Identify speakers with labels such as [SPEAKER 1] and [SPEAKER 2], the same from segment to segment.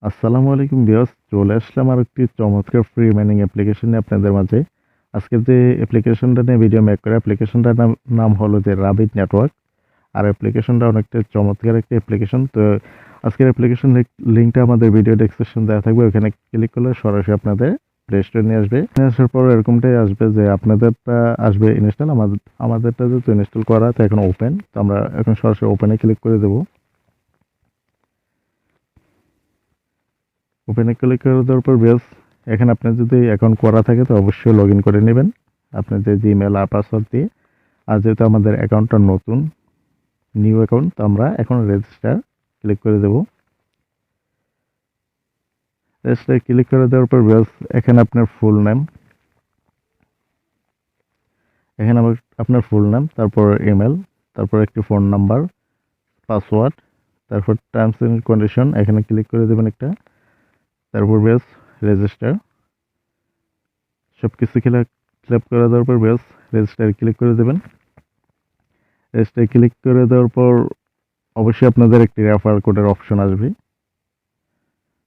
[SPEAKER 1] আসসালামু আলাইকুম ভিউয়ার্স, চলে আসলাম আরেকটি চমৎকার ফ্রি মাইনিং অ্যাপ্লিকেশন নিয়ে আপনাদের মাঝে। আজকের যে অ্যাপ্লিকেশনটা নিয়ে ভিডিও মেক করা, অ্যাপ্লিকেশনটার নাম হলো যে রাবিট নেটওয়ার্ক। আর অ্যাপ্লিকেশনটা অনেকটা চমৎকার একটি অ্যাপ্লিকেশন। তো আজকের অ্যাপ্লিকেশন লিঙ্কটা আমাদের ভিডিও ডেসক্রিপশন দেওয়া থাকবে, ওখানে ক্লিক করলে সরাসরি আপনাদের প্লে স্টোরে নিয়ে আসবে। নিয়ে আসার পর এরকমটাই আসবে যে আপনাদেরটা আসবে ইনস্টল, আমাদেরটা যেহেতু ইনস্টল করা তো এখন ওপেন, তো আমরা এখন সরাসরি ওপেনে ক্লিক করে দেবো। ওপেনে ক্লিক করে দেওয়ার পর বেশ, এখানে আপনার যদি অ্যাকাউন্ট করা থাকে তো অবশ্যই লগ ইন করে নেবেন আপনার যে জিমেল আর পাসওয়ার্ড দিয়ে। আর যেহেতু আমাদের অ্যাকাউন্টটা নতুন, নিউ অ্যাকাউন্ট, তো আমরা এখন রেজিস্টার ক্লিক করে দেব। রেজিস্টার ক্লিক করে দেওয়ার পর বেশ, এখানে আপনার ফুল নেম, এখানে আপনার ফুল নেম, তারপর ইমেল, তারপর একটি ফোন নাম্বার, পাসওয়ার্ড, তারপর টার্মস এন্ড কন্ডিশন এখানে ক্লিক করে দেবেন একটা। তারপর বেশ রেজিস্টার সব কিছু ফিল আপ করে দেওয়ার পর বেশ রেজিস্টার ক্লিক করে দেবেন। রেজিস্টার ক্লিক করে দেওয়ার পর অবশ্যই আপনাদের একটি রেফারেল কোডের অপশন আসবে।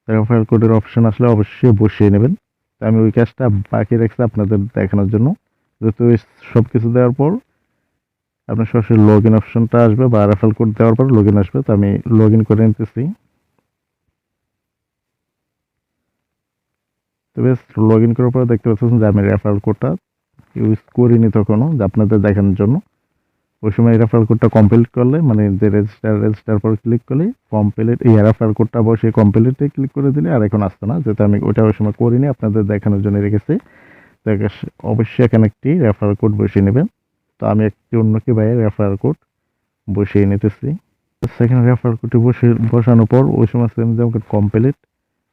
[SPEAKER 1] রেফারেল কোডের অপশন আসলে অবশ্যই বসিয়ে নেবেন। তো আমি ওই কাজটা বাকি রাখছি আপনাদের দেখানোর জন্য। যেহেতু সব কিছু দেওয়ার পর আপনার সরাসরি লগ ইন অপশনটা আসবে বা রেফারেল কোড দেওয়ার পর লগ ইন আসবে, তো আমি লগ ইন করে নিতেছি। তো বেশ, লগ ইন করার পর দেখতে পাচ্ছেন যে আমি রেফারেল কোডটা ইউজ করিনি তখনও, যে আপনাদের দেখানোর জন্য। ওই সময় রেফারেল কোডটা কমপ্লিট করলে, মানে যে রেজিস্টার পর ক্লিক করলে কমপ্লিট, এই রেফারেল কোডটা বসে কমপ্লিটে ক্লিক করে দিলে আর এখন আসতো না, যেহেতু আমি ওটা ওই সময় করিনি, আপনাদের দেখানোর জন্য রেখেছি। তো অবশ্যই এখানে একটি রেফারেল কোড বসিয়ে নেবেন। তো আমি একটি অন্যকে বাইরে রেফারেল কোড বসিয়ে নিতেছি। সেখানে রেফারেল কোডটি বসানোর পর ওই সময় যেমন কমপ্লিট,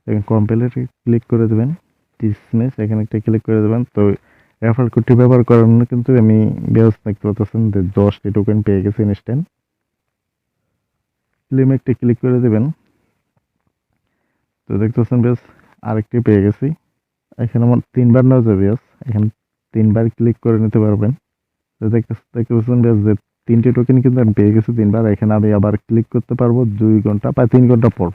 [SPEAKER 1] এখন কমপ্লিটে ক্লিক করে দেবেন। ডিসমিস এখানে একটা ক্লিক করে দেবেন। তো রেফারেল কোডটি ব্যবহার করার জন্য কিন্তু আমি ব্যবস্থা দেখতে পাচ্ছেন যে 10টি টোকেন পেয়ে গেছি ইনস্ট্যান্ট। ক্লেম একটা ক্লিক করে দেবেন। তো দেখতে পাচ্ছেন বেশ, আরেকটি পেয়ে গেছি। এখানে আমার 3বার নেওয়া যাবে বেশ, এখানে 3বার ক্লিক করে নিতে পারবেন। তো দেখতে পাচ্ছেন বেশ যে 3টি টোকেন কিন্তু আমি পেয়ে গেছি 3বার। এখানে আমি আবার ক্লিক করতে পারবো 2 ঘন্টা বা 3 ঘন্টা পর।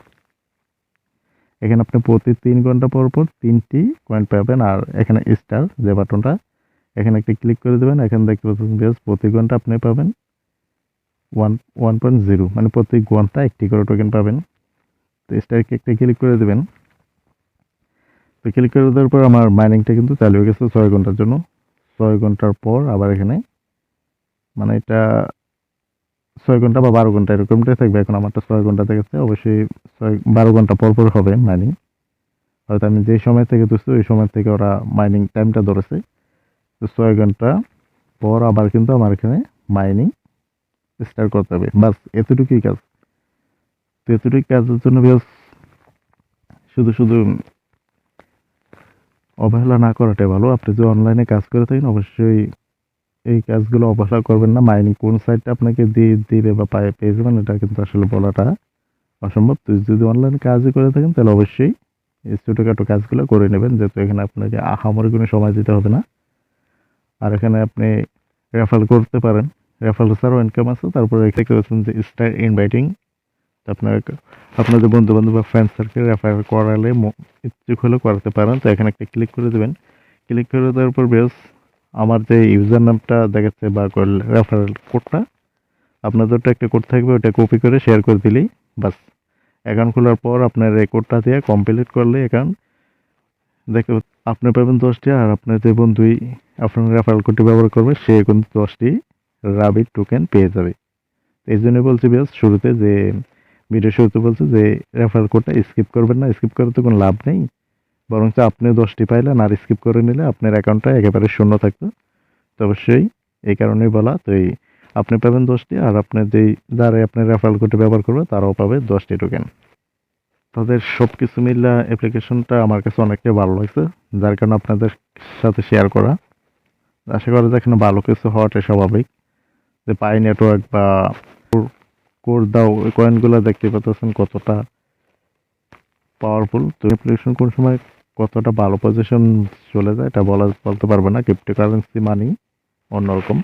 [SPEAKER 1] এখানে আপনি প্রতি 3 ঘন্টা পর পর 3টি কয়েন পাবেন। আর এখানে স্টার যে বাটনটা, এখানে একটা ক্লিক করে দেবেন। এখানে দেখতে পাচ্ছেন বেশ, প্রতি ঘন্টা আপনি পাবেন 1.0, মানে প্রতি ঘন্টা একটি করে টোকেন পাবেন। তো স্টারকে একটা ক্লিক করে দেবেন। তো ক্লিক করে দেওয়ার পর আমার মাইনিংটা কিন্তু চালু হয়ে গেছে 6 ঘন্টার জন্য। 6 ঘন্টার পর আবার এখানে, মানে এটা 6 ঘন্টা বা 12 ঘন্টা এরকমটাই থাকবে। এখন আমারটা 6 ঘন্টা থেকেছে, অবশ্যই 12 ঘন্টা পর পর হবে মাইনিং। হয়তো আমি যে সময় থেকে তুলছি ওই সময় থেকে ওরা মাইনিং টাইমটা ধরেছে। তো 6 ঘন্টা পর আবার কিন্তু আমার এখানে মাইনিং স্টার্ট করতে হবে। বাস এতটুকুই কাজ। তো এতটুকু কাজের জন্য বেশ, শুধু শুধু অবহেলা না করাটাই ভালো। আপনি যদি অনলাইনে কাজ করে থাকেন অবশ্যই এই কাজগুলো অবহেলা করবেন না। মাইনিং কোন সাইটটা আপনাকে দিবে বা পেয়ে যাবেন এটা কিন্তু আসলে বলাটা অসম্ভব। তো যদি অনলাইনে কাজই করে থাকেন তাহলে অবশ্যই এই ছোটোখাটো কাজগুলো করে নেবেন, যেহেতু এখানে আপনাকে আহামরি কোনো সময় দিতে হবে না। আর এখানে আপনি রেফারেল করতে পারেন, রেফারেল ছাড়াও ইনকাম আছে। তারপরে দেখতে পাচ্ছেন যে স্টার ইনভাইটিং, আপনার আপনাদের বন্ধু বান্ধব বা ফ্রেন্ড সার্কেল রেফার করালে ইচ্ছুক হলে করাতে পারেন। তো এখানে একটা ক্লিক করে দেবেন। ক্লিক করে দেওয়ার পর বেশ, আমার যে ইউজার নামটা দেখাচ্ছে বা রেফারেল কোডটা, আপনাদের তো একটা কোড থাকবে, ওটা কপি করে শেয়ার করে দিলেই বাস। অ্যাকাউন্ট খোলার পর আপনার এই কোডটা দিয়ে কমপ্লিট করলে অ্যাকাউন্ট দেখতে আপনি পাবেন 10টি। আর আপনার যে বন্ধুই আপনার রেফারেল কোডটি ব্যবহার করবে সে কিন্তু 10টি রাবিট টোকেন পেয়ে যাবে। এই জন্য বলছি বেশ, শুরুতে যে ভিডিও শুরুতে বলছে যে রেফারেল কোডটা স্কিপ করবেন না। স্কিপ করে তো কোনো লাভ নেই, বরঞ্চ আপনি 10টি পাইলেন আর স্কিপ করে নিলে আপনার অ্যাকাউন্টটা একেবারে শূন্য থাকতো। তো অবশ্যই এই কারণেই বলা। তো এই আপনি পাবেন 10টি, আর আপনার যেই যারা আপনার রেফারেল কোডটি ব্যবহার করবে তারাও পাবে 10টি টোকেন। তাদের সব কিছু মিলে অ্যাপ্লিকেশনটা আমার কাছে অনেকটাই ভালো লাগছে, যার কারণে আপনাদের সাথে শেয়ার করা। আশা করা যায় এখানে ভালো কিছু হওয়াটাই স্বাভাবিক। যে পাই নেটওয়ার্ক বা কোর দাও, ওই কয়েনগুলো দেখতে পাচ্ছেন কতটা পাওয়ারফুল। তো অ্যাপ্লিকেশন কোন সময় কতটা ভালো পজিশন চলে যায় এটা বলতে পারবে না। ক্রিপ্টোকারেন্সি মানি অন্যরকম।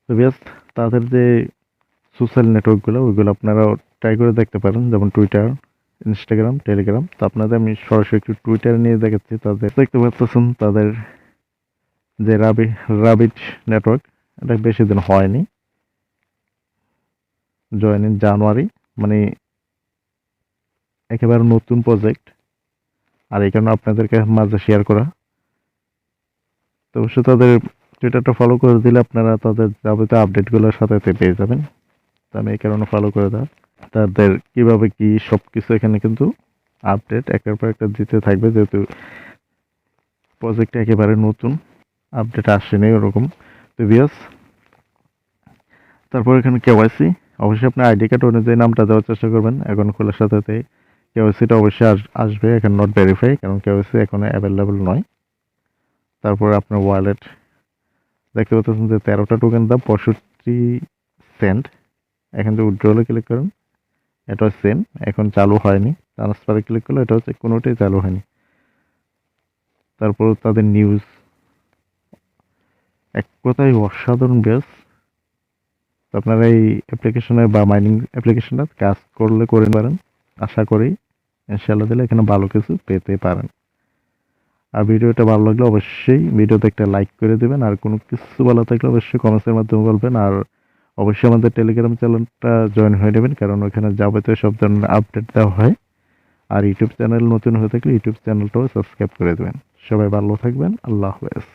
[SPEAKER 1] তো বেশ, তাদের যে সোশ্যাল নেটওয়ার্কগুলো ওইগুলো আপনারা ট্রাই করে দেখতে পারেন, যেমন টুইটার, ইনস্টাগ্রাম, টেলিগ্রাম। তো আপনাদের আমি সরাসরি একটু টুইটার নিয়ে দেখাচ্ছি। তাদের দেখতে পাচ্ছেন তাদের যে রাবিট নেটওয়ার্ক, এটা বেশি দিন হয়নি, জয়েন ইন জানুয়ারি, মানে একেবারে নতুন প্রজেক্ট। আর এই কারণে আপনাদেরকে মাঝে শেয়ার করা। তো অবশ্যই তাদের টুইটারটা ফলো করে দিলে আপনারা তাদের যাবতীয় আপডেটগুলোর সাথে পেয়ে যাবেন। তো আমি এই কারণে ফলো করে দেওয়া। তাদের কিভাবে কি সবকিছু এখানে কিন্তু আপডেট একের পর একটা দিতে থাকবে, যেহেতু প্রজেক্টটা একেবারে নতুন, আপডেট আসেনি ওরকম। তো ভিউয়ার্স, তারপর এখানে কেওয়াইসি, অবশ্যই আপনার আইডি কার্ড অনুযায়ী নামটা দেওয়ার চেষ্টা করবেন। এখন খোলার সাথে সাথে কেওয়াইসিটা অবশ্যই আসবে, এখন নট ভেরিফাই, কারণ কেওয়াইসি এখন অ্যাভেলেবল নয়। তারপর আপনার ওয়ালেট দেখতে পাচ্ছেন যে 13টা টোকেন দাম 65 সেন্ট। এখান থেকে উইথড্রলে ক্লিক করুন, এটা সেম, এখন চালু হয়নি। ট্রান্সফারে ক্লিক করলে এটা হচ্ছে কোনোটাই চালু হয়নি। তারপর তাদের নিউজ, এক কথায় অসাধারণ বেস। আপনারা এই অ্যাপ্লিকেশনে বা মাইনিং অ্যাপ্লিকেশনে কাজ করলে করে পারেন, আশা করি ইনশাআল্লাহ দিলে এখানে ভালো কিছু পেতে পারেন। আর ভিডিওটা ভালো লাগলে অবশ্যই ভিডিওতে একটা লাইক করে দেবেন। আর কোনো কিছু ভালো থাকলে অবশ্যই কমেন্টসের মাধ্যমে বলবেন। আর অবশ্যই আমাদের টেলিগ্রাম চ্যানেলটা জয়েন হয়ে নেবেন, কারণ ওখানে যাবতীয় সব ধরনের আপডেট দেওয়া হয়। আর ইউটিউব চ্যানেল নতুন হয়ে থাকলে ইউটিউব চ্যানেলটাও সাবস্ক্রাইব করে দেবেন। সবাই ভালো থাকবেন, আল্লাহ হাফেজ।